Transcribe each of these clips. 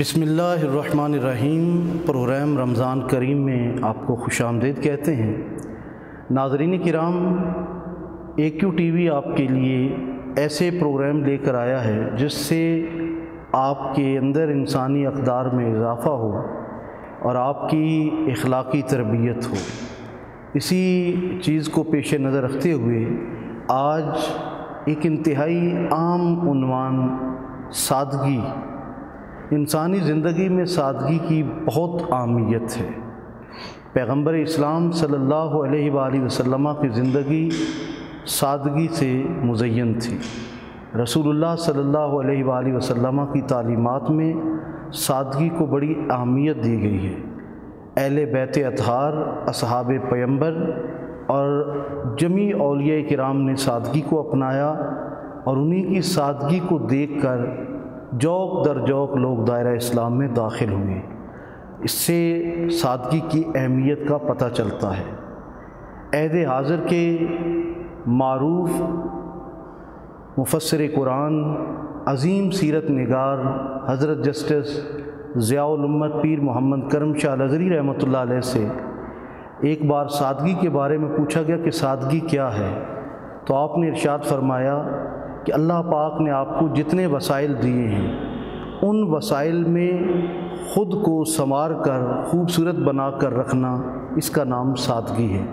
بسم اللہ الرحمن الرحیم۔ پروگرام رمضان کریم میں آپ کو خوش آمدید کہتے ہیں۔ ناظرین کرام، AQ ٹی وی آپ کے لیے ایسے پروگرام لے کر آیا ہے جس سے آپ کے اندر انسانی اقدار میں اضافہ ہو اور آپ کی اخلاقی تربیت ہو۔ اسی چیز کو پیش نظر رکھتے ہوئے آج ایک انتہائی عام عنوان سادگی، انسانی زندگی میں سادگی کی بہت اہمیت ہے۔ پیغمبر اسلام صلی اللہ علیہ وآلہ وسلم کی زندگی سادگی سے مزین تھی۔ رسول اللہ صلی اللہ علیہ وآلہ وسلم کی تعلیمات میں سادگی کو بڑی اہمیت دی گئی ہے۔ اہل بیت اطہار، اصحاب پیغمبر اور جمیع اولیاء کرام نے سادگی کو اپنایا اور انہی کی سادگی کو دیکھ کر جوق در جوق لوگ دائرہ اسلام میں داخل ہوئے۔ اس سے سادگی کی اہمیت کا پتہ چلتا ہے۔ عہد حاضر کے معروف مفسر قرآن، عظیم سیرت نگار حضرت جسٹس ضیاء الامت پیر محمد کرم شاہ الازہری رحمۃ اللہ علیہ سے ایک بار سادگی کے بارے میں پوچھا گیا کہ سادگی کیا ہے، تو آپ نے ارشاد فرمایا کہ اللہ پاک نے آپ کو جتنے وسائل دیے ہیں ان وسائل میں خود کو سنوار کر خوبصورت بنا کر رکھنا، اس کا نام سادگی ہے۔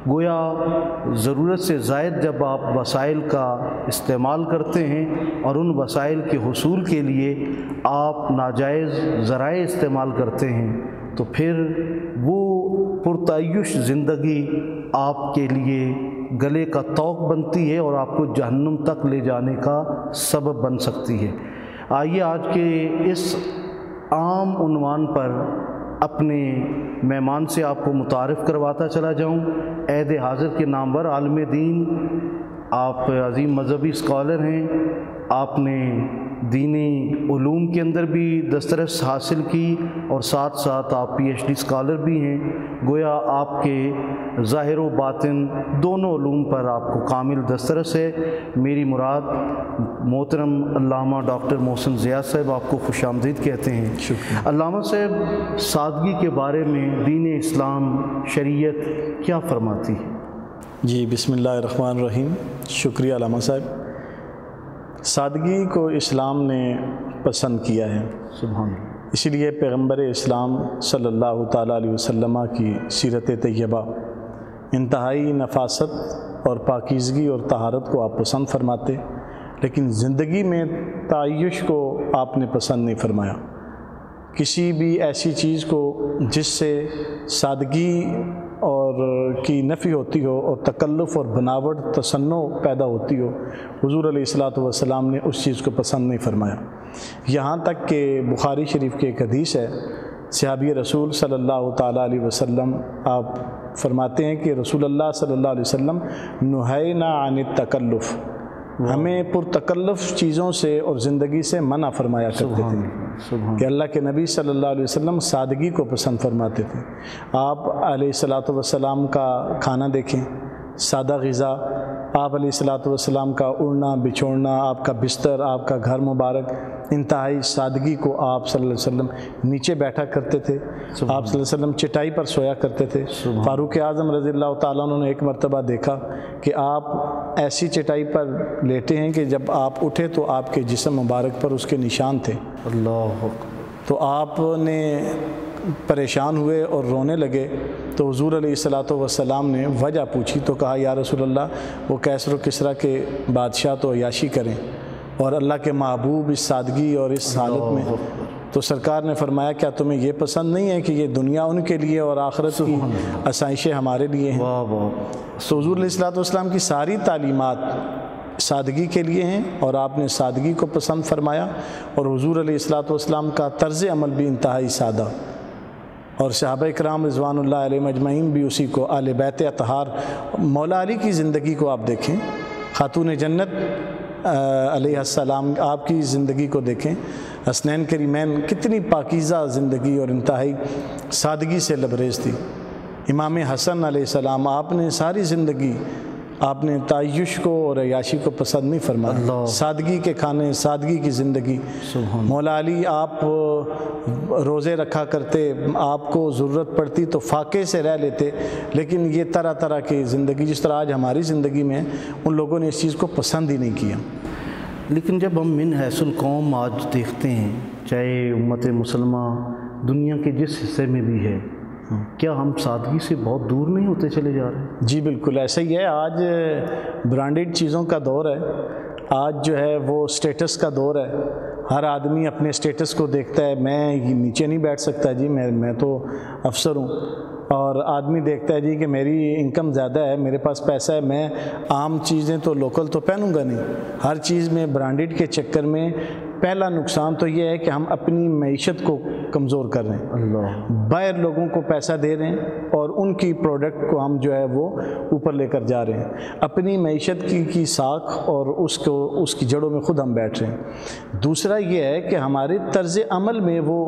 گویا ضرورت سے زائد جب آپ وسائل کا استعمال کرتے ہیں اور ان وسائل کے حصول کے لیے آپ ناجائز ذرائع استعمال کرتے ہیں تو پھر وہ پرتعیش زندگی آپ کے لیے گلے کا طوق بنتی ہے اور آپ کو جہنم تک لے جانے کا سبب بن سکتی ہے۔ آئیے آج کے اس عام عنوان پر اپنے مہمان سے آپ کو متعارف کرواتا چلا جاؤں۔ عہد حاضر کے نامور عالم دین، آپ عظیم مذہبی اسکالر ہیں، آپ نے دینی علوم کے اندر بھی دسترس حاصل کی اور ساتھ ساتھ آپ PhD اسکالر بھی ہیں۔ گویا آپ کے ظاہر و باطن دونوں علوم پر آپ کو کامل دسترس ہے۔ میری مراد محترم علامہ ڈاکٹر محسن ضیاء صاحب آپ کو خوش آمدید کہتے ہیں۔ شکریہ علامہ صاحب، سادگی کے بارے میں دین اسلام شریعت کیا فرماتی ہے؟ جی، بسم اللہ الرحمن الرحیم۔ شکریہ علامہ صاحب۔ سادگی کو اسلام نے پسند کیا ہے، سبحان اللہ۔ اسی لیے پیغمبر اسلام صلی اللہ تعالیٰ علیہ وسلم کی سیرت طیبہ انتہائی نفاست اور پاکیزگی اور طہارت کو آپ پسند فرماتے، لیکن زندگی میں تعیش کو آپ نے پسند نہیں فرمایا۔ کسی بھی ایسی چیز کو جس سے سادگی اور کی نفی ہوتی ہو اور تکلف اور بناوٹ تصنع پیدا ہوتی ہو، حضور علیہ الصلاۃ والسلام نے اس چیز کو پسند نہیں فرمایا۔ یہاں تک کہ بخاری شریف کے ایک حدیث ہے، صحابی رسول صلی اللہ تعالیٰ علیہ وسلم آپ فرماتے ہیں کہ رسول اللہ صلی اللہ علیہ وسلم نہینا عن التکلف، ہمیں پرتکلف چیزوں سے اور زندگی سے منع فرمایا کرتے تھے کہ اللہ کے نبی صلی اللہ علیہ وسلم سادگی کو پسند فرماتے تھے۔ آپ علیہ الصلاۃ والسلام کا کھانا دیکھیں، سادہ غذا، آپ علیہ الصلاۃ والسلام کا اڑنا بچھوڑنا، آپ کا بستر، آپ کا گھر مبارک، انتہائی سادگی کو آپ صلی اللہ علیہ وسلم نیچے بیٹھا کرتے تھے، آپ صلی اللہ علیہ وسلم چٹائی پر سویا کرتے تھے۔ فاروق اعظم رضی اللہ تعالیٰ عنہ نے ایک مرتبہ دیکھا کہ آپ ایسی چٹائی پر لیٹے ہیں کہ جب آپ اٹھے تو آپ کے جسم مبارک پر اس کے نشان تھے۔ اللہ، تو آپ نے پریشان ہوئے اور رونے لگے، تو حضور علیہ الصلاۃ والسلام نے وجہ پوچھی تو کہا یا رسول اللہ، وہ کیسر و کسریٰ کے بادشاہ تو عیاشی کریں اور اللہ کے محبوب اس سادگی اور اس حالت میں، تو سرکار نے فرمایا کیا تمہیں یہ پسند نہیں ہے کہ یہ دنیا ان کے لیے اور آخرت کی آسائشیں ہمارے لیے ہیں؟ تو حضور علیہ الصلاۃ والسلام کی ساری تعلیمات سادگی کے لیے ہیں اور آپ نے سادگی کو پسند فرمایا، اور حضور علیہ الصلاۃ والسلام کا طرز عمل بھی انتہائی سادہ، اور صحابہ کرام رضوان اللہ علیہم اجمعین بھی اسی کو، اہل بیت اطہار، مولا علی کی زندگی کو آپ دیکھیں، خاتون جنت علیہ السلام آپ کی زندگی کو دیکھیں، حسنین کریمین، کتنی پاکیزہ زندگی اور انتہائی سادگی سے لبریز تھی۔ امام حسن علیہ السلام، آپ نے ساری زندگی آپ نے تعیش کو اور عیاشی کو پسند نہیں فرمایا، سادگی کے کھانے، سادگی کی زندگی۔ مولا علی آپ روزے رکھا کرتے، آپ کو ضرورت پڑتی تو فاقے سے رہ لیتے، لیکن یہ طرح طرح کی زندگی جس طرح آج ہماری زندگی میں ان لوگوں نے اس چیز کو پسند ہی نہیں کیا۔ لیکن جب ہم من حیث القوم آج دیکھتے ہیں، چاہے امت مسلمہ دنیا کے جس حصے میں بھی ہے، کیا ہم سادگی سے بہت دور نہیں ہوتے چلے جا رہے ہیں؟ جی بالکل ایسا ہی ہے۔ آج برانڈڈ چیزوں کا دور ہے، آج جو ہے وہ سٹیٹس کا دور ہے۔ ہر آدمی اپنے سٹیٹس کو دیکھتا ہے، میں نیچے نہیں بیٹھ سکتا جی، میں تو افسر ہوں، اور آدمی دیکھتا ہے جی کہ میری انکم زیادہ ہے، میرے پاس پیسہ ہے، میں عام چیزیں تو لوکل تو پہنوں گا نہیں۔ ہر چیز میں برانڈڈ کے چکر میں پہلا نقصان تو یہ ہے کہ ہم اپنی معیشت کو کمزور کر رہے ہیں، باہر لوگوں کو پیسہ دے رہے ہیں اور ان کی پروڈکٹ کو ہم جو ہے وہ اوپر لے کر جا رہے ہیں، اپنی معیشت کی ساکھ اور اس کی جڑوں میں خود ہم بیٹھ رہے ہیں۔ دوسرا یہ ہے کہ ہمارے طرز عمل میں وہ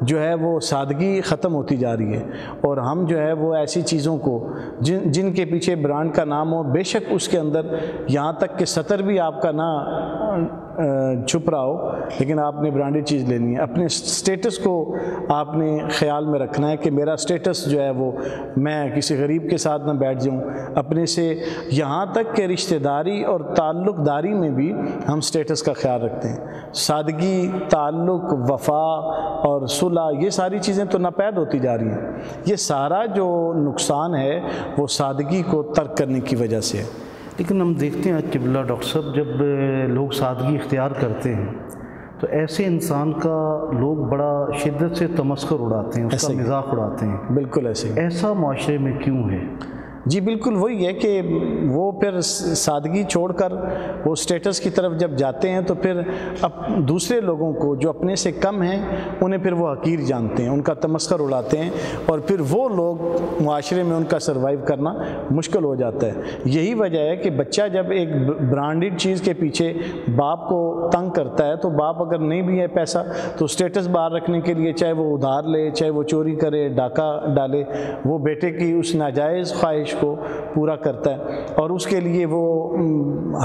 جو ہے وہ سادگی ختم ہوتی جا رہی ہے، اور ہم جو ہے وہ ایسی چیزوں کو جن کے پیچھے برانڈ کا نام ہو، بے شک اس کے اندر یہاں تک کہ سطر بھی آپ کا نہ چھپ رہا ہو، لیکن آپ نے برانڈڈ چیز لینی ہے۔ اپنے سٹیٹس کو آپ نے خیال میں رکھنا ہے کہ میرا سٹیٹس جو ہے وہ میں کسی غریب کے ساتھ نہ بیٹھ جاؤں، اپنے سے یہاں تک کہ رشتہ داری اور تعلق داری میں بھی ہم سٹیٹس کا خیال رکھتے ہیں۔ سادگی، تعلق، وفا اور صلح، یہ ساری چیزیں تو ناپید ہوتی جا رہی ہیں۔ یہ سارا جو نقصان ہے وہ سادگی کو ترک کرنے کی وجہ سے ہے۔ لیکن ہم دیکھتے ہیں قبلہ ڈاکٹر صاحب، جب لوگ سادگی اختیار کرتے ہیں تو ایسے انسان کا لوگ بڑا شدت سے تمسخر اڑاتے ہیں، اس کا مذاق اڑاتے ہیں۔ بالکل ایسا معاشرے میں کیوں ہے؟ جی بالکل وہی ہے کہ وہ پھر سادگی چھوڑ کر وہ سٹیٹس کی طرف جب جاتے ہیں تو پھر اب دوسرے لوگوں کو جو اپنے سے کم ہیں انہیں پھر وہ حقیر جانتے ہیں، ان کا تمسخر اڑاتے ہیں، اور پھر وہ لوگ معاشرے میں ان کا سروائیو کرنا مشکل ہو جاتا ہے۔ یہی وجہ ہے کہ بچہ جب ایک برانڈڈ چیز کے پیچھے باپ کو تنگ کرتا ہے تو باپ اگر نہیں بھی ہے پیسہ تو سٹیٹس باہر رکھنے کے لیے چاہے وہ ادھار لے، چاہے وہ چوری کرے، ڈاکہ ڈالے، وہ بیٹے کی اس ناجائز خواہش کو پورا کرتا ہے، اور اس کے لیے وہ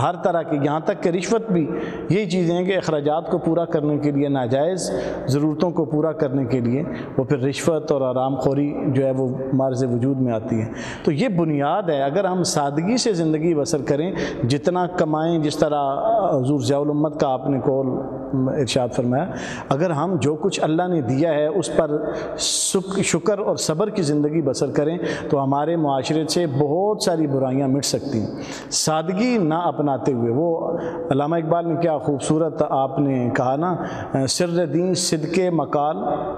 ہر طرح کی، یہاں تک کہ رشوت بھی، یہی چیزیں ہیں کہ اخراجات کو پورا کرنے کے لیے، ناجائز ضرورتوں کو پورا کرنے کے لیے وہ پھر رشوت اور آرام خوری جو ہے وہ مارز وجود میں آتی ہے۔ تو یہ بنیاد ہے، اگر ہم سادگی سے زندگی بسر کریں، جتنا کمائیں، جس طرح حضور ضیاء الامت کا آپ نے قول ارشاد فرمایا، اگر ہم جو کچھ اللہ نے دیا ہے اس پر شکر اور صبر کی زندگی بسر کریں تو ہمارے معاشرے سے بہت ساری برائیاں مٹ سکتی ہیں۔ سادگی نہ اپناتے ہوئے، وہ علامہ اقبال نے کیا خوبصورت آپ نے کہا نا، سر دین صدقے مقال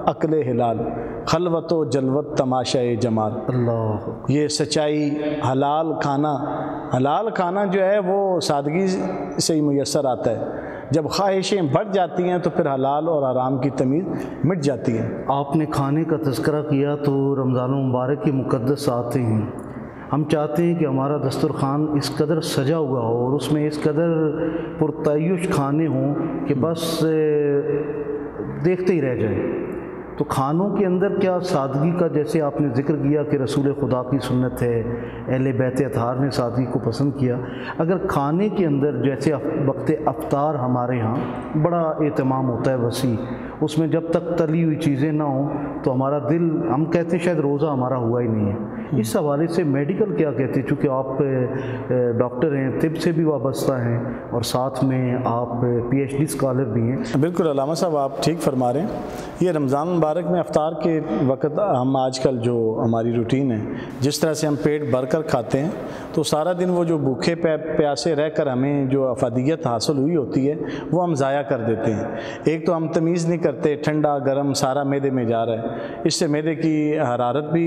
عقل ہلال، خلوت و جلوت تماشائے جمال۔ اللہ، یہ سچائی، حلال کھانا جو ہے وہ سادگی سے ہی میسر آتا ہے۔ جب خواہشیں بڑھ جاتی ہیں تو پھر حلال اور حرام کی تمیز مٹ جاتی ہے۔ آپ نے کھانے کا تذکرہ کیا تو رمضان المبارک کے مقدس آتے ہیں، ہم چاہتے ہیں کہ ہمارا دسترخوان اس قدر سجا ہوا ہو اور اس میں اس قدر پرتعیش کھانے ہوں کہ بس دیکھتے ہی رہ جائیں۔ تو کھانوں کے اندر کیا سادگی کا، جیسے آپ نے ذکر کیا کہ رسول خدا کی سنت ہے، اہل بیت اطہار نے سادگی کو پسند کیا، اگر کھانے کے اندر جیسے وقت افطار ہمارے ہاں بڑا اہتمام ہوتا ہے وسیع، اس میں جب تک تلی ہوئی چیزیں نہ ہوں تو ہمارا دل، ہم کہتے ہیں شاید روزہ ہمارا ہوا ہی نہیں ہے۔ اس حوالے سے میڈیکل کیا کہتے ہیں، چونکہ آپ ڈاکٹر ہیں، طب سے بھی وابستہ ہیں اور ساتھ میں آپ پی ایچ ڈی اسکالر بھی ہیں۔ بالکل علامہ صاحب آپ ٹھیک فرما رہے ہیں۔ یہ رمضان مبارک میں افطار کے وقت ہم آج کل جو ہماری روٹین ہے، جس طرح سے ہم پیٹ بھر کر کھاتے ہیں تو سارا دن وہ جو بھوکے پیاسے رہ کر ہمیں جو افادیت حاصل ہوئی ہوتی ہے وہ ہم ضائع کر دیتے ہیں۔ ایک تو ہم تمیز نہیں کرتے، ٹھنڈا گرم سارا معدے میں جا رہا ہے، اس سے معدے کی حرارت بھی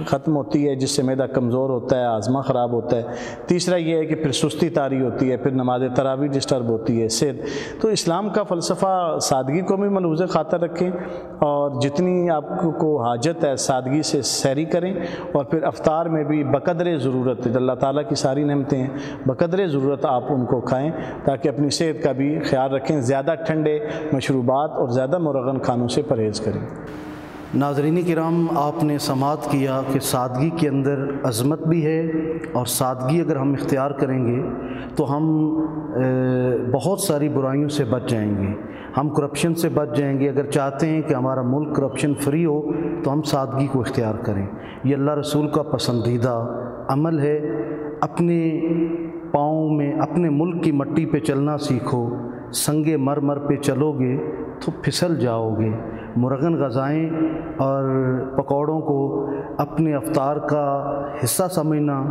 ختم ہوتی ہے، جس سے معدہ کمزور ہوتا ہے، ہاضمہ خراب ہوتا ہے۔ تیسرا یہ ہے کہ پھر سستی طاری ہوتی ہے، پھر نماز تراویح ڈسٹرب ہوتی ہے، صحت۔ تو اسلام کا فلسفہ سادگی کو بھی ملحوظ خاطر رکھیں، اور جتنی آپ کو حاجت ہے سادگی سے سحری کریں، اور پھر افطار میں بھی بقدر ضرورت، اللہ تعالیٰ کی ساری نعمتیں ہیں، بقدر ضرورت آپ ان کو کھائیں تاکہ اپنی صحت کا بھی خیال رکھیں۔ زیادہ ٹھنڈے مشروبات اور زیادہ مرغن کھانوں سے پرہیز کریں۔ ناظرین کرام، آپ نے سماعت کیا کہ سادگی کے اندر عظمت بھی ہے، اور سادگی اگر ہم اختیار کریں گے تو ہم بہت ساری برائیوں سے بچ جائیں گے، ہم کرپشن سے بچ جائیں گے۔ اگر چاہتے ہیں کہ ہمارا ملک کرپشن فری ہو تو ہم سادگی کو اختیار کریں۔ یہ اللہ رسول کا پسندیدہ عمل ہے۔ اپنے پاؤں میں اپنے ملک کی مٹی پہ چلنا سیکھو، سنگ مرمر پہ چلو گے تو پھسل جاؤ گے۔ مرغن غذائیں اور پکوڑوں کو اپنے افطار کا حصہ سمجھنا،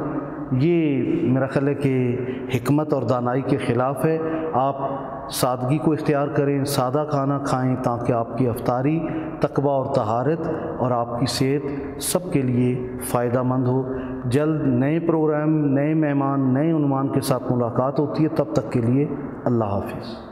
یہ میرا خیال ہے کہ حکمت اور دانائی کے خلاف ہے۔ آپ سادگی کو اختیار کریں، سادہ کھانا کھائیں تاکہ آپ کی افطاری تقویٰ اور طہارت اور آپ کی صحت سب کے لیے فائدہ مند ہو۔ جلد نئے پروگرام، نئے مہمان، نئے عنوان کے ساتھ ملاقات ہوتی ہے، تب تک کے لیے اللہ حافظ۔